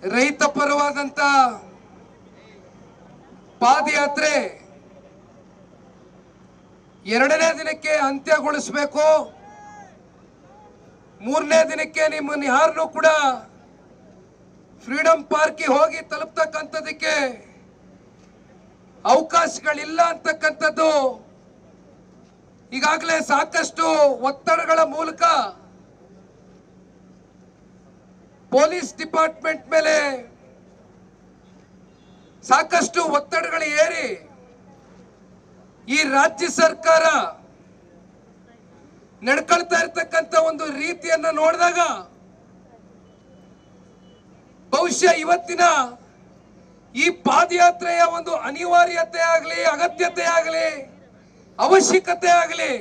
ರೈತ ಪರವಾದಂತ ಪಾದಯಾತ್ರೆ ಎರಡನೇ ದಿನಕ್ಕೆ ಅಂತ್ಯಗೊಳಿಸಬೇಕು. ಮೂರನೇ ದಿನಕ್ಕೆ ನಿಮ್ಮನ್ನು ಯಾರನ್ನೂ ಕೂಡ ಫ್ರೀಡಂ ಪಾರ್ಕ್ ಹೋಗಿ ತಲುಪತಕ್ಕಂಥದಕ್ಕೆ ಅವಕಾಶಗಳಿಲ್ಲ ಅಂತಕ್ಕಂಥದ್ದು ಈಗಾಗಲೇ ಸಾಕಷ್ಟು ಒತ್ತಡಗಳ ಮೂಲಕ ಪೊಲೀಸ್ ಡಿಪಾರ್ಟ್ಮೆಂಟ್ ಮೇಲೆ ಸಾಕಷ್ಟು ಒತ್ತಡಗಳು ಏರಿ ಈ ರಾಜ್ಯ ಸರ್ಕಾರ ನಡ್ಕೊಳ್ತಾ ಇರತಕ್ಕಂತ ಒಂದು ರೀತಿಯನ್ನ ನೋಡಿದಾಗ ಬಹುಶಃ ಇವತ್ತಿನ ಈ ಪಾದಯಾತ್ರೆಯ ಒಂದು ಅನಿವಾರ್ಯತೆ ಆಗಲಿ, ಅಗತ್ಯತೆ ಆಗಲಿ, ಅವಶ್ಯಕತೆ ಆಗಲಿ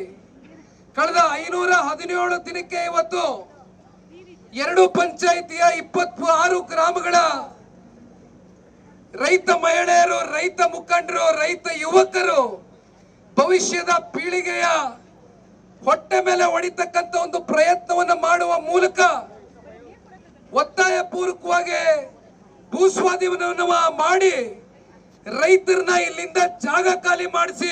ಕಳೆದ 517 ದಿನಕ್ಕೆ ಇವತ್ತು 2 ಪಂಚಾಯಿತಿಯ 26 ಗ್ರಾಮಗಳ ರೈತ ಮಹಿಳೆಯರು, ರೈತ ಮುಖಂಡರು, ರೈತ ಯುವಕರು ಭವಿಷ್ಯದ ಪೀಳಿಗೆಯ ಹೊಟ್ಟೆ ಮೇಲೆ ಹೊಡಿತಕ್ಕಂತ ಒಂದು ಪ್ರಯತ್ನವನ್ನು ಮಾಡುವ ಮೂಲಕ ಒತ್ತಾಯ ಪೂರ್ವಕವಾಗಿ ಭೂಸ್ವಾಧೀನವನ್ನು ಮಾಡಿ ರೈತರನ್ನ ಇಲ್ಲಿಂದ ಜಾಗ ಖಾಲಿ ಮಾಡಿಸಿ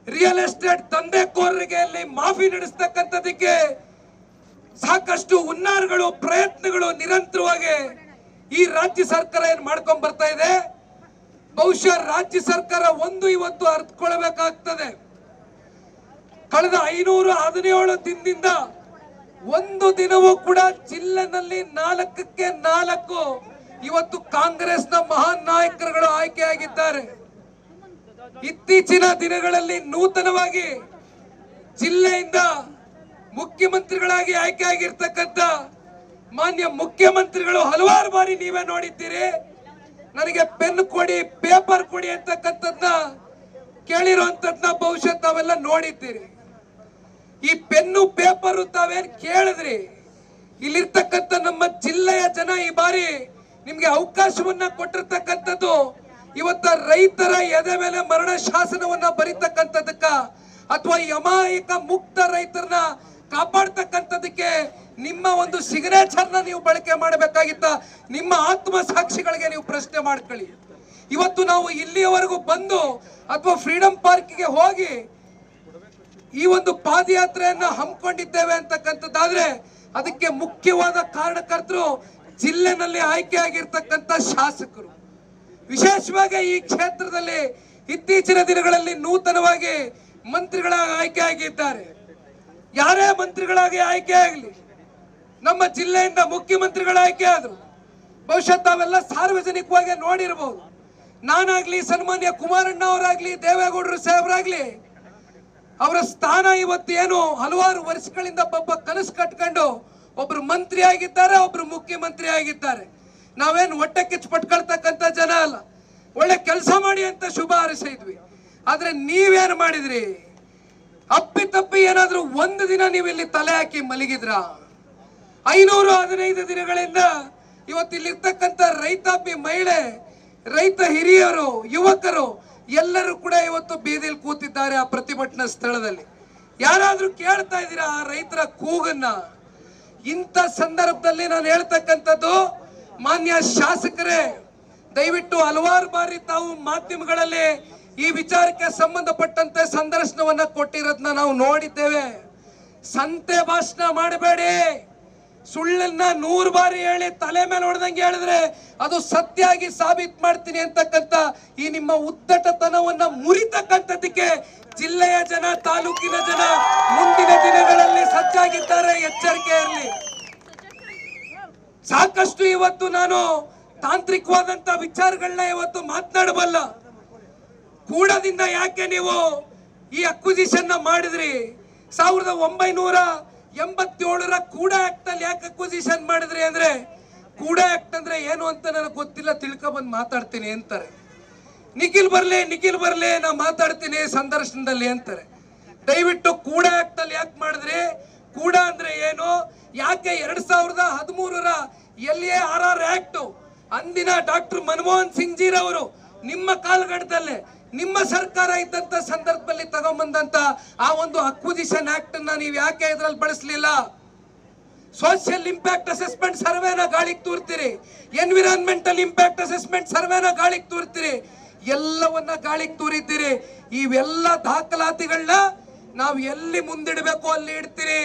ರಿಯಲ್ ಎಸ್ಟೇಟ್ ದಂಧೆಕೋರರಿಗೆ ಅಲ್ಲಿ ಮಾಫಿ ನಡೆಸ್ತಕ್ಕಂಥದಕ್ಕೆ ಸಾಕಷ್ಟು ಹುನ್ನಾರಗಳು, ಪ್ರಯತ್ನಗಳು ನಿರಂತರವಾಗಿ ಈ ರಾಜ್ಯ ಸರ್ಕಾರ ಏನ್ ಮಾಡ್ಕೊಂಡ್ ಬರ್ತಾ ಇದೆ. ಬಹುಶಃ ರಾಜ್ಯ ಸರ್ಕಾರ ಇವತ್ತು ಅರ್ಥಕೊಳ್ಬೇಕಾಗ್ತದೆ. ಕಳೆದ 517 ದಿನದಿಂದ ಒಂದು ದಿನವೂ ಕೂಡ ಜಿಲ್ಲೆನಲ್ಲಿ 4ಕ್ಕೆ 4 ಇವತ್ತು ಕಾಂಗ್ರೆಸ್ನ ಮಹಾನ್ ನಾಯಕರುಗಳು ಆಯ್ಕೆಯಾಗಿದ್ದಾರೆ. ಇತ್ತೀಚಿನ ದಿನಗಳಲ್ಲಿ ನೂತನವಾಗಿ ಜಿಲ್ಲೆಯಿಂದ ಮುಖ್ಯಮಂತ್ರಿಗಳಾಗಿ ಆಯ್ಕೆಯಾಗಿರ್ತಕ್ಕಂಥ ಮಾನ್ಯ ಮುಖ್ಯಮಂತ್ರಿಗಳು ಹಲವಾರು ಬಾರಿ ನೀವೇ ನೋಡಿದ್ದೀರಿ. ನನಗೆ ಪೆನ್ ಕೊಡಿ, ಪೇಪರ್ ಕೊಡಿ ಅಂತಕ್ಕಂಥದ್ನ ಕೇಳಿರುವಂತದ್ನ ಬಹುಶಃ ತಾವೆಲ್ಲ ನೋಡಿದ್ದೀರಿ. ಈ ಪೆನ್ನು ಪೇಪರ್ ತಾವೇನ್ ಕೇಳಿದ್ರಿ? ಇಲ್ಲಿರ್ತಕ್ಕಂಥ ನಮ್ಮ ಜಿಲ್ಲೆಯ ಜನ ಈ ಬಾರಿ ನಿಮ್ಗೆ ಅವಕಾಶವನ್ನ ಕೊಟ್ಟಿರ್ತಕ್ಕಂಥದ್ದು ಇವತ್ತ ರೈತರ ಎದೆ ಮೇಲೆ ಮರಣ ಶಾಸನವನ್ನ ಬರೀತಕ್ಕಂಥದಕ್ಕ ಅಥವಾ ಅಮಾಯಕ ಮುಕ್ತ ರೈತರನ್ನ ಕಾಪಾಡ್ತಕ್ಕಂಥದಕ್ಕೆ ನಿಮ್ಮ ಒಂದು ಸಿಗ್ನೇಚರ್ನ ನೀವು ಬಳಕೆ ಮಾಡಬೇಕಾಗಿತ್ತ. ನಿಮ್ಮ ಆತ್ಮ ಸಾಕ್ಷಿಗಳಿಗೆ ನೀವು ಪ್ರಶ್ನೆ ಮಾಡ್ಕೊಳ್ಳಿ. ಇವತ್ತು ನಾವು ಇಲ್ಲಿಯವರೆಗೂ ಬಂದು ಅಥವಾ ಫ್ರೀಡಂ ಪಾರ್ಕ್ಗೆ ಹೋಗಿ ಈ ಒಂದು ಪಾದಯಾತ್ರೆಯನ್ನ ಹಮ್ಮಿಕೊಂಡಿದ್ದೇವೆ ಅಂತಕ್ಕಂಥದ್ದಾದ್ರೆ ಅದಕ್ಕೆ ಮುಖ್ಯವಾದ ಕಾರಣಕರ್ತರು ಜಿಲ್ಲೆನಲ್ಲಿ ಆಯ್ಕೆಯಾಗಿರ್ತಕ್ಕಂಥ ಶಾಸಕರು. ವಿಶೇಷವಾಗಿ ಈ ಕ್ಷೇತ್ರದಲ್ಲಿ ಇತ್ತೀಚಿನ ದಿನಗಳಲ್ಲಿ ನೂತನವಾಗಿ ಮಂತ್ರಿಗಳಾಗಿ ಆಯ್ಕೆ ಆಗಿದ್ದಾರೆ. ಯಾರೇ ಮಂತ್ರಿಗಳಾಗಿ ಆಯ್ಕೆ ಆಗಲಿ, ನಮ್ಮ ಜಿಲ್ಲೆಯಿಂದ ಮುಖ್ಯಮಂತ್ರಿಗಳ ಆಯ್ಕೆ ಆದ್ರು. ಬಹುಶಃ ತಾವೆಲ್ಲ ಸಾರ್ವಜನಿಕವಾಗಿ ನೋಡಿರಬಹುದು. ನಾನಾಗ್ಲಿ, ಸನ್ಮಾನ್ಯ ಕುಮಾರಣ್ಣ ಅವರಾಗ್ಲಿ, ದೇವೇಗೌಡರು ಸಾಹೇಬರಾಗ್ಲಿ, ಅವರ ಸ್ಥಾನ ಇವತ್ತು ಏನು ಹಲವಾರು ವರ್ಷಗಳಿಂದ ಒಬ್ಬ ಕನಸು ಕಟ್ಕೊಂಡು ಒಬ್ರು ಮಂತ್ರಿ ಆಗಿದ್ದಾರೆ, ಒಬ್ರು ಮುಖ್ಯಮಂತ್ರಿ ಆಗಿದ್ದಾರೆ. ನಾವೇನು ಹೊಟ್ಟೆ ಕಿಚ್ಚು ಪಟ್ಕೊಳ್ತಕ್ಕಂಥ ಜನ ಅಲ್ಲ. ಒಳ್ಳೆ ಕೆಲಸ ಮಾಡಿ ಅಂತ ಶುಭ ಹಾರೈಸಿದ್ವಿ. ಆದ್ರೆ ನೀವೇನು ಮಾಡಿದ್ರಿ? ಅಪ್ಪಿತಪ್ಪಿ ಏನಾದ್ರೂ ಒಂದು ದಿನ ನೀವು ಇಲ್ಲಿ ತಲೆ ಹಾಕಿ ಮಲಗಿದ್ರ? 515 ದಿನಗಳಿಂದ ಇವತ್ತು ಇಲ್ಲಿರ್ತಕ್ಕಂಥ ರೈತಾಪಿ ಮಹಿಳೆ, ರೈತ ಹಿರಿಯರು, ಯುವಕರು ಎಲ್ಲರೂ ಕೂಡ ಇವತ್ತು ಬೀದಿಲಿ ಕೂತಿದ್ದಾರೆ ಆ ಪ್ರತಿಭಟನಾ ಸ್ಥಳದಲ್ಲಿ. ಯಾರಾದ್ರೂ ಕೇಳ್ತಾ ಇದ್ದೀರಾ ಆ ರೈತರ ಕೂಗನ್ನ? ಇಂಥ ಸಂದರ್ಭದಲ್ಲಿ ನಾನು ಹೇಳ್ತಕ್ಕಂಥದ್ದು, ಮಾನ್ಯ ಶಾಸಕರೇ, ದಯವಿಟ್ಟು ಹಲವಾರು ಬಾರಿ ತಾವು ಮಾಧ್ಯಮಗಳಲ್ಲಿ ಈ ವಿಚಾರಕ್ಕೆ ಸಂಬಂಧಪಟ್ಟಂತೆ ಸಂದರ್ಶನವನ್ನ ಕೊಟ್ಟಿರೋದನ್ನ ನಾವು ನೋಡಿದ್ದೇವೆ. ಸಂತೆ ಭಾಷಣ ಮಾಡಬೇಡಿ. ಸುಳ್ಳನ್ನ 100 ಬಾರಿ ಹೇಳಿ ತಲೆ ಮೇಲೆ ಹೊಡೆದಂಗೆ ಹೇಳಿದ್ರೆ ಅದು ಸತ್ಯ ಆಗಿ ಸಾಬೀತು ಮಾಡ್ತೀನಿ ಅಂತಕ್ಕಂಥ ಈ ನಿಮ್ಮ ಉದ್ದಟತನವನ್ನ ಮುರಿತಕ್ಕಂಥದ್ದಕ್ಕೆ ಜಿಲ್ಲೆಯ ಜನ, ತಾಲೂಕಿನ ಜನ ಮುಂದಿನ ದಿನಗಳಲ್ಲಿ ಸಜ್ಜಾಗಿದ್ದಾರೆ. ಎಚ್ಚರಿಕೆ ಇರಲಿ. ಸಾಕಷ್ಟು ಇವತ್ತು ನಾನು ತಾಂತ್ರಿಕವಾದಂತ ವಿಚಾರಗಳನ್ನ ಇವತ್ತು ಮಾತನಾಡಬಲ್ಲ. ಕೂಡದಿಂದ ಯಾಕೆ ನೀವು ಈ ಅಕ್ವಿಸಿಷನ್ ಮಾಡಿದ್ರಿ? 1987ರ ಕೂಡ ಆಕ್ಟ್ ಅಲ್ಲಿ ಯಾಕೆ ಅಕ್ವಿಸಿಷನ್ ಮಾಡಿದ್ರಿ ಅಂದ್ರೆ, ಕೂಡ ಆಕ್ಟ್ ಅಂದ್ರೆ ಏನು ಅಂತ ನನಗೆ ಗೊತ್ತಿಲ್ಲ, ತಿಳ್ಕೊಬಂದು ಮಾತಾಡ್ತೀನಿ ಅಂತಾರೆ. ನಿಖಿಲ್ ಬರ್ಲಿ ನಾ ಮಾತಾಡ್ತೀನಿ ಸಂದರ್ಶನದಲ್ಲಿ ಅಂತಾರೆ. ದಯವಿಟ್ಟು ಕೂಡ ಆಕ್ಟ್ ಅಲ್ಲಿ ಯಾಕೆ ಮಾಡಿದ್ರಿ? ಕೂಡ ಅಂದ್ರೆ ಏನು? ಯಾಕೆ 2013ರ LARR ಆಕ್ಟ್ ಅಂದಿನ ಡಾಕ್ಟರ್ ಮನಮೋಹನ್ ಸಿಂಗ್ ಜೀರವರು ನಿಮ್ಮ ಕಾಲಘಟ್ಟದಲ್ಲೇ ನಿಮ್ಮ ಸರ್ಕಾರ ಇದ್ದಂತ ಸಂದರ್ಭದಲ್ಲಿ ತಗೊಂಡ್ಬಂದಂತ ಆ ಒಂದು ಅಕ್ವಿಸಿಷನ್ ಆಕ್ಟ್ ಅನ್ನ ನೀವು ಯಾಕೆ ಇದ್ರಲ್ಲಿ ಬಳಸಲಿಲ್ಲ? ಸೋಷಿಯಲ್ ಇಂಪ್ಯಾಕ್ಟ್ ಅಸೆಸ್ಮೆಂಟ್ ಸರ್ವೆನ ಗಾಳಿಗೆ ತೂರ್ತೀರಿ, ಎನ್ವಿರಾನ್ಮೆಂಟಲ್ ಇಂಪ್ಯಾಕ್ಟ್ ಅಸೆಸ್ಮೆಂಟ್ ಸರ್ವೆನ ಗಾಳಿಗೆ ತೂರ್ತೀರಿ, ಎಲ್ಲವನ್ನ ಗಾಳಿಗೆ ತೂರಿದ್ದೀರಿ. ಇವೆಲ್ಲ ದಾಖಲಾತಿಗಳನ್ನ ನಾವು ಎಲ್ಲಿ ಮುಂದಿಡಬೇಕು ಅಲ್ಲಿ ಇಡ್ತೀರಿ.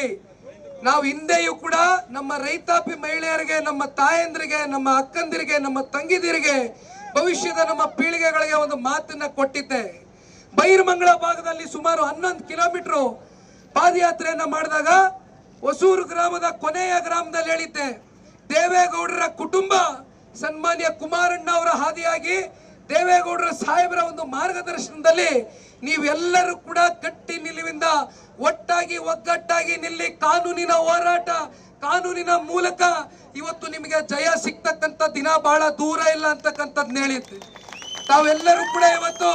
ನಾವು ಹಿಂದೆಯೂ ಕೂಡ ನಮ್ಮ ರೈತಾಪಿ ಮಹಿಳೆಯರಿಗೆ, ನಮ್ಮ ತಾಯಂದ್ರಿಗೆ, ನಮ್ಮ ಅಕ್ಕಂದಿರಿಗೆ, ನಮ್ಮ ತಂಗಿದಿರಿಗೆ, ಭವಿಷ್ಯದ ನಮ್ಮ ಪೀಳಿಗೆಗಳಿಗೆ ಒಂದು ಮಾತನ್ನ ಕೊಟ್ಟಿದ್ದೆ. ಬೈರಮಂಗಲ ಭಾಗದಲ್ಲಿ ಸುಮಾರು 11 ಕಿಲೋಮೀಟರ್ ಪಾದಯಾತ್ರೆಯನ್ನ ಮಾಡಿದಾಗ ಹೊಸೂರು ಗ್ರಾಮದ ಕೊನೆಯ ಗ್ರಾಮದಲ್ಲಿ ಹೇಳಿದ್ದೆ, ದೇವೇಗೌಡರ ಕುಟುಂಬ ಸನ್ಮಾನ್ಯ ಕುಮಾರಣ್ಣ ಅವರ ಹಾದಿಯಾಗಿ ದೇವೇಗೌಡರ ಸಾಹೇಬರ ಒಂದು ಮಾರ್ಗದರ್ಶನದಲ್ಲಿ ನೀವೆಲ್ಲರೂ ಕೂಡ ಗಟ್ಟಿ ನಿಲುವಿಂದ ಒಟ್ಟಾಗಿ ಒಗ್ಗಟ್ಟಾಗಿ ನಿಲ್ಲಿ. ಕಾನೂನಿನ ಹೋರಾಟ, ಕಾನೂನಿನ ಮೂಲಕ ಇವತ್ತು ನಿಮಗೆ ಜಯ ಸಿಗ್ತಕ್ಕಂಥ ದಿನ ಬಹಳ ದೂರ ಇಲ್ಲ ಅಂತಕ್ಕಂಥದ್ನ ಹೇಳಿದ್ದೆ. ತಾವೆಲ್ಲರೂ ಕೂಡ ಇವತ್ತು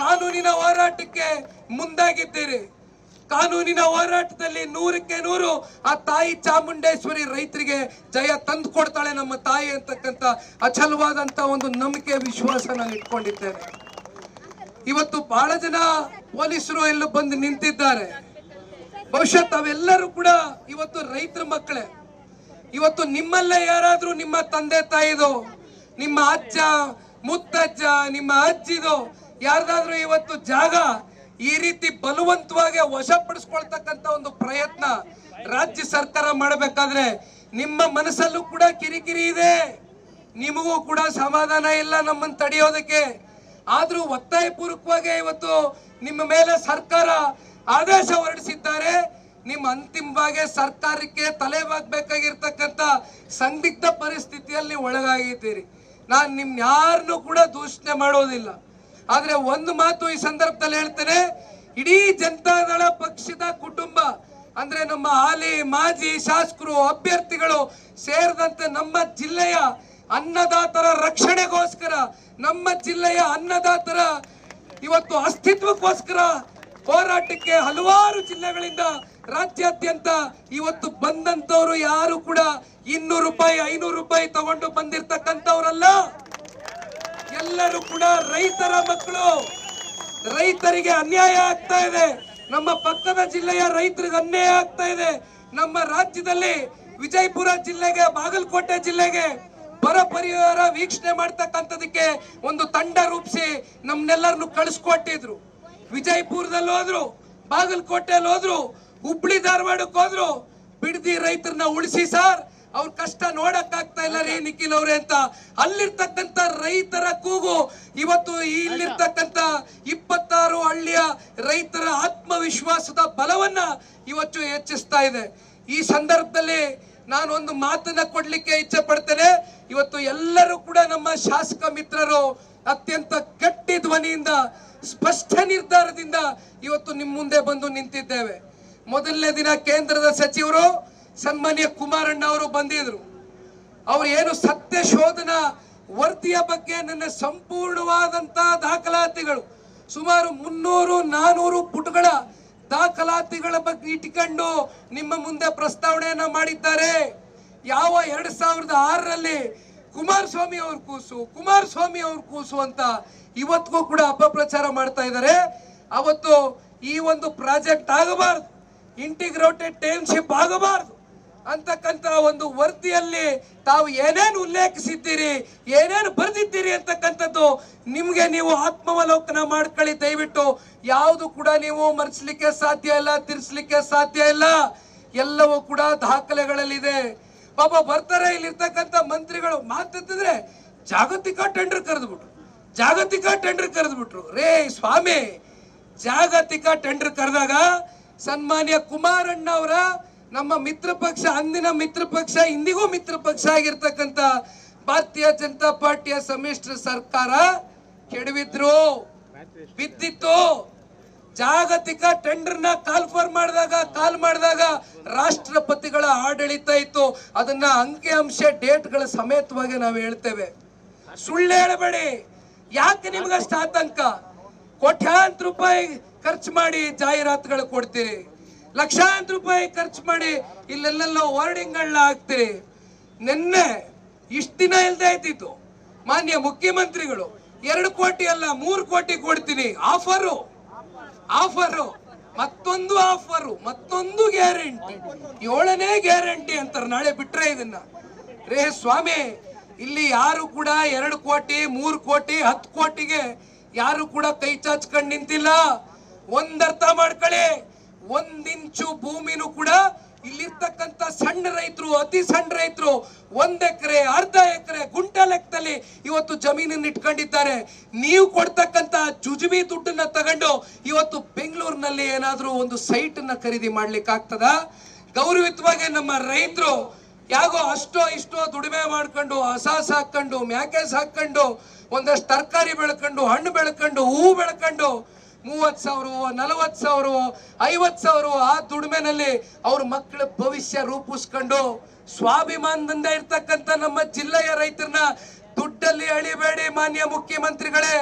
ಕಾನೂನಿನ ಹೋರಾಟಕ್ಕೆ ಮುಂದಾಗಿದ್ದೀರಿ. ಕಾನೂನಿನ ಹೋರಾಟದಲ್ಲಿ 100ಕ್ಕೆ 100 ಆ ತಾಯಿ ಚಾಮುಂಡೇಶ್ವರಿ ರೈತರಿಗೆ ಜಯ ತಂದು ಕೊಡ್ತಾಳೆ ನಮ್ಮ ತಾಯಿ ಅಂತಕ್ಕಂಥ ಅಚಲವಾದಂತ ಒಂದು ನಂಬಿಕೆ, ವಿಶ್ವಾಸ ನಾನು ಇಟ್ಕೊಂಡಿದ್ದೇನೆ. ಇವತ್ತು ಬಹಳ ಜನ ಪೊಲೀಸರು ಎಲ್ಲೂ ಬಂದು ನಿಂತಿದ್ದಾರೆ. ಬಹುಶಃ ತಾವೆಲ್ಲರೂ ಕೂಡ ಇವತ್ತು ರೈತರ ಮಕ್ಕಳೇ. ಇವತ್ತು ನಿಮ್ಮಲ್ಲೇ ಯಾರಾದ್ರೂ ನಿಮ್ಮ ತಂದೆ ತಾಯಿದು, ನಿಮ್ಮ ಅಜ್ಜ ಮುತ್ತಜ್ಜ, ನಿಮ್ಮ ಅಜ್ಜಿದು ಯಾರ್ದಾದ್ರೂ ಇವತ್ತು ಜಾಗ ಈ ರೀತಿ ಬಲವಂತವಾಗಿ ವಶಪಡಿಸ್ಕೊಳ್ತಕ್ಕಂತ ಒಂದು ಪ್ರಯತ್ನ ರಾಜ್ಯ ಸರ್ಕಾರ ಮಾಡಬೇಕಾದ್ರೆ ನಿಮ್ಮ ಮನಸ್ಸಲ್ಲೂ ಕೂಡ ಕಿರಿಕಿರಿ ಇದೆ, ನಿಮಗೂ ಕೂಡ ಸಮಾಧಾನ ಇಲ್ಲ ನಮ್ಮನ್ನು ತಡೆಯೋದಕ್ಕೆ. ಆದ್ರೂ ಒತ್ತಾಯಪೂರ್ವಕವಾಗಿ ಇವತ್ತು ನಿಮ್ಮ ಮೇಲೆ ಸರ್ಕಾರ ಆದೇಶ ಹೊರಡಿಸಿದ್ದಾರೆ. ನಿಮ್ಮ ಅಂತಿಮವಾಗಿ ಸರ್ಕಾರಕ್ಕೆ ತಲೆಬಾಗಬೇಕಾಗಿರ್ತಕ್ಕಂಥ ಸಂದಿಗ್ಧ ಪರಿಸ್ಥಿತಿಯಲ್ಲಿ ಒಳಗಾಗಿದ್ದೀರಿ. ನಾನು ನಿಮ್ ಯಾರನ್ನು ಕೂಡ ದೂಷಣೆ ಮಾಡೋದಿಲ್ಲ. ಆದ್ರೆ ಒಂದು ಮಾತು ಈ ಸಂದರ್ಭದಲ್ಲಿ ಹೇಳ್ತೇನೆ, ಇಡೀ ಜನತಾದಳ ಪಕ್ಷದ ಕುಟುಂಬ ಅಂದ್ರೆ ನಮ್ಮ ಹಾಲಿ ಮಾಜಿ ಶಾಸಕರು, ಅಭ್ಯರ್ಥಿಗಳು ಸೇರಿದಂತೆ ನಮ್ಮ ಜಿಲ್ಲೆಯ ಅನ್ನದಾತರ ರಕ್ಷಣೆಗೋಸ್ಕರ, ನಮ್ಮ ಜಿಲ್ಲೆಯ ಅನ್ನದಾತರ ಇವತ್ತು ಅಸ್ತಿತ್ವಕ್ಕೋಸ್ಕರ ಹೋರಾಟಕ್ಕೆ ಹಲವಾರು ಜಿಲ್ಲೆಗಳಿಂದ ರಾಜ್ಯಾದ್ಯಂತ ಇವತ್ತು ಬಂದಂತವರು ಯಾರು ಕೂಡ 200 ರೂಪಾಯಿ 500 ರೂಪಾಯಿ ತಗೊಂಡು ಬಂದಿರತಕ್ಕಂಥವರಲ್ಲ. ಎಲ್ಲರೂ ಕೂಡ ರೈತರ ಮಕ್ಕಳು. ರೈತರಿಗೆ ಅನ್ಯಾಯ ಆಗ್ತಾ ಇದೆ, ನಮ್ಮ ಪಕ್ಕದ ಜಿಲ್ಲೆಯ ರೈತರಿಗೆ ಅನ್ಯಾಯ ಆಗ್ತಾ ಇದೆ. ನಮ್ಮ ರಾಜ್ಯದಲ್ಲಿ ವಿಜಯಪುರ ಜಿಲ್ಲೆಗೆ, ಬಾಗಲಕೋಟೆ ಜಿಲ್ಲೆಗೆ ಬರ ಪರಿಹಾರ ವೀಕ್ಷಣೆ ಮಾಡ್ತಕ್ಕಂಥದಕ್ಕೆ ಒಂದು ತಂಡ ರೂಪಿಸಿ ನಮ್ನೆಲ್ಲರನ್ನು ಕಳಿಸ್ಕೊಟ್ಟಿದ್ರು. ವಿಜಯಪುರದಲ್ಲಿ ಹೋದ್ರು, ಬಾಗಲಕೋಟೆಯಲ್ಲಿ ಹೋದ್ರು, ಹುಬ್ಳಿ ಧಾರವಾಡಕ್ಕೆ ಹೋದ್ರು. ಬಿಡದಿ ರೈತರನ್ನ ಉಳಿಸಿ ಸರ್, ಅವ್ರ ಕಷ್ಟ ನೋಡಕ್ ಆಗ್ತಾ ಇಲ್ಲ ರೀ ನಿಖಿಲ್ ಅವ್ರೆ ಅಂತ ಅಲ್ಲಿರ್ತಕ್ಕಂಥ ರೈತರ ಕೂಗು ಇವತ್ತು ಇಲ್ಲಿರ್ತಕ್ಕಂಥ 26 ಹಳ್ಳಿಯ ರೈತರ ಆತ್ಮವಿಶ್ವಾಸದ ಬಲವನ್ನ ಇವತ್ತು ಹೆಚ್ಚಿಸ್ತಾ ಇದೆ. ಈ ಸಂದರ್ಭದಲ್ಲಿ ನಾನು ಒಂದು ಮಾತನ್ನ ಕೊಡ್ಲಿಕ್ಕೆ ಇಚ್ಛೆ ಪಡ್ತೇನೆ. ಇವತ್ತು ಎಲ್ಲರೂ ಕೂಡ ನಮ್ಮ ಶಾಸಕ ಮಿತ್ರರು ಅತ್ಯಂತ ಗಟ್ಟಿ ಧ್ವನಿಯಿಂದ, ಸ್ಪಷ್ಟ ನಿರ್ಧಾರದಿಂದ ಇವತ್ತು ನಿಮ್ಮ ಮುಂದೆ ಬಂದು ನಿಂತಿದ್ದೇವೆ. ಮೊದಲನೇ ದಿನ ಕೇಂದ್ರದ ಸಚಿವರು ಸನ್ಮಾನ್ಯ ಕುಮಾರಣ್ಣ ಅವರು ಬಂದಿದ್ರು. ಅವರು ಏನು ಸತ್ಯ ಶೋಧನಾ ವರದಿಯ ಬಗ್ಗೆ ನನ್ನ ಸಂಪೂರ್ಣವಾದಂತ ದಾಖಲಾತಿಗಳು ಸುಮಾರು 300-400 ಪುಟಗಳ ದಾಖಲಾತಿಗಳ ಬಗ್ಗೆ ಇಟ್ಕೊಂಡು ನಿಮ್ಮ ಮುಂದೆ ಪ್ರಸ್ತಾವನೆಯನ್ನ ಮಾಡಿದ್ದಾರೆ. ಯಾವ 2006ರಲ್ಲಿ ಕುಮಾರಸ್ವಾಮಿ ಅವ್ರ ಕೂಸು ಅಂತ ಇವತ್ತಿಗೂ ಕೂಡ ಅಪಪ್ರಚಾರ ಮಾಡ್ತಾ ಇದ್ದಾರೆ. ಅವತ್ತು ಈ ಒಂದು ಪ್ರಾಜೆಕ್ಟ್ ಆಗಬಾರ್ದು, ಇಂಟಿಗ್ರೇಟೆಡ್ ಟೌನ್ಶಿಪ್ ಆಗಬಾರ್ದು ಅಂತಕ್ಕಂತ ಒಂದು ವರದಿಯಲ್ಲಿ ತಾವು ಏನೇನು ಉಲ್ಲೇಖಿಸಿದ್ದೀರಿ, ಏನೇನು ಬರೆದಿದ್ದೀರಿ ಅಂತಕ್ಕಂಥದ್ದು ನಿಮ್ಗೆ ನೀವು ಆತ್ಮಾವಲೋಕನ ಮಾಡ್ಕೊಳ್ಳಿ ದಯವಿಟ್ಟು. ಯಾವುದು ಕೂಡ ನೀವು ಮರೆಸಲಿಕ್ಕೆ ಸಾಧ್ಯ ಇಲ್ಲ, ತಿರ್ಸ್ಲಿಕ್ಕೆ ಸಾಧ್ಯ ಇಲ್ಲ. ಎಲ್ಲವೂ ಕೂಡ ದಾಖಲೆಗಳಲ್ಲಿದೆ. ಪಾಪ ಬರ್ತಾರೆ ಇಲ್ಲಿರ್ತಕ್ಕಂಥ ಮಂತ್ರಿಗಳು ಮಾತಾಡ್ತಿದ್ರೆ ಜಾಗತಿಕ ಟೆಂಡರ್ ಕರೆದ್ಬಿಟ್ರು. ರೇ ಸ್ವಾಮಿ, ಜಾಗತಿಕ ಟೆಂಡರ್ ಕರೆದಾಗ ಸನ್ಮಾನ್ಯ ಕುಮಾರಣ್ಣ ಅವರ ನಮ್ಮ ಮಿತ್ರ ಪಕ್ಷ, ಅಂದಿನ ಮಿತ್ರ ಪಕ್ಷ, ಇಂದಿಗೂ ಮಿತ್ರ ಪಕ್ಷ ಆಗಿರ್ತಕ್ಕಂಥ ಭಾರತೀಯ ಜನತಾ ಪಾರ್ಟಿಯ ಸಮ್ಮಿಶ್ರ ಸರ್ಕಾರ ಕೆಡವಿದ್ರು, ಬಿದ್ದಿತ್ತು. ಜಾಗತಿಕ ಟೆಂಡರ್ನ ಕಾಲ್ ಮಾಡಿದಾಗ ರಾಷ್ಟ್ರಪತಿಗಳ ಆಡಳಿತ ಇತ್ತು. ಅದನ್ನ ಅಂಕಿ ಅಂಶ ಡೇಟ್ಗಳ ಸಮೇತವಾಗಿ ನಾವು ಹೇಳ್ತೇವೆ. ಸುಳ್ಳು ಹೇಳಬೇಡಿ. ಯಾಕೆ ನಿಮ್ಗಷ್ಟು ಆತಂಕ? ಕೋಟ್ಯಾಂತರ ರೂಪಾಯಿ ಖರ್ಚು ಮಾಡಿ ಜಾಹೀರಾತುಗಳು ಕೊಡ್ತೀರಿ, ಲಕ್ಷಾಂತರ ರೂಪಾಯಿ ಖರ್ಚು ಮಾಡಿ ಇಲ್ಲೆಲ್ಲ ವರ್ಡಿಂಗ್ಗಳನ್ನ ಹಾಕ್ತೀರಿ. ನಿನ್ನೆ ಇಷ್ಟ ದಿನ ಇಲ್ದೇ ಇದ್ದಿತ್ತು ಮಾನ್ಯ ಮುಖ್ಯಮಂತ್ರಿಗಳು 2 ಕೋಟಿ ಅಲ್ಲ 3 ಕೋಟಿ ಕೊಡ್ತೀನಿ ಆಫರು ಮತ್ತೊಂದು ಆಫರು, ಮತ್ತೊಂದು ಗ್ಯಾರಂಟಿ, 7ನೇ ಗ್ಯಾರಂಟಿ ಅಂತಾರೆ ನಾಳೆ ಬಿಟ್ರೆ ಇದನ್ನ. ರೇ ಸ್ವಾಮಿ, ಇಲ್ಲಿ ಯಾರು ಕೂಡ 2 ಕೋಟಿ 3 ಕೋಟಿ 10 ಕೋಟಿಗೆ ಯಾರು ಕೂಡ ಕೈ ಚಾಚ್ಕೊಂಡು ನಿಂತಿಲ್ಲ. ಒಂದರ್ಥ ಮಾಡ್ಕೊಳ್ಳಿ, 1 ಇಂಚು ಭೂಮಿನೂ ಕೂಡ ಇಲ್ಲಿರ್ತಕ್ಕಂಥ ಸಣ್ಣ ರೈತರು, ಅತಿ ಸಣ್ಣ ರೈತರು 1 ಎಕರೆ, ಅರ್ಧ ಎಕರೆ, ಗುಂಟ ಲೆಕ್ಕದಲ್ಲಿ ಇವತ್ತು ಜಮೀನನ್ನು ಇಟ್ಕೊಂಡಿದ್ದಾರೆ. ನೀವು ಕೊಡ್ತಕ್ಕಂತ ಜುಜುಬಿ ದುಡ್ಡನ್ನ ತಗೊಂಡು ಇವತ್ತು ಬೆಂಗಳೂರಿನಲ್ಲಿ ಏನಾದ್ರೂ ಒಂದು ಸೈಟ್ ಅನ್ನ ಖರೀದಿ ಮಾಡ್ಲಿಕ್ಕೆ ಆಗ್ತದ? ಗೌರವಿತವಾಗಿ ನಮ್ಮ ರೈತರು ಯಾಗೋ ಅಷ್ಟೋ ಇಷ್ಟೋ ದುಡಿಮೆ ಮಾಡ್ಕೊಂಡು, ಹಸ ಸಾಕೊಂಡು, ಮ್ಯಾಕೆ ಸಾಕೊಂಡು, ಒಂದಷ್ಟು ತರಕಾರಿ ಬೆಳ್ಕೊಂಡು, ಹಣ್ಣು ಬೆಳ್ಕೊಂಡು, ಹೂ ಬೆಳ್ಕೊಂಡು 30,000 40,000 50,000 ಆ ದುಡಿಮೆನಲ್ಲಿ ಅವ್ರ ಮಕ್ಕಳ ಭವಿಷ್ಯ ರೂಪಿಸ್ಕೊಂಡು ಸ್ವಾಭಿಮಾನದಿಂದ ಇರ್ತಕ್ಕಂಥ ನಮ್ಮ ಜಿಲ್ಲೆಯ ರೈತರನ್ನ ದುಡ್ಡಲ್ಲಿ ಅಳಿಬೇಡಿ ಮಾನ್ಯ ಮುಖ್ಯಮಂತ್ರಿಗಳೇ.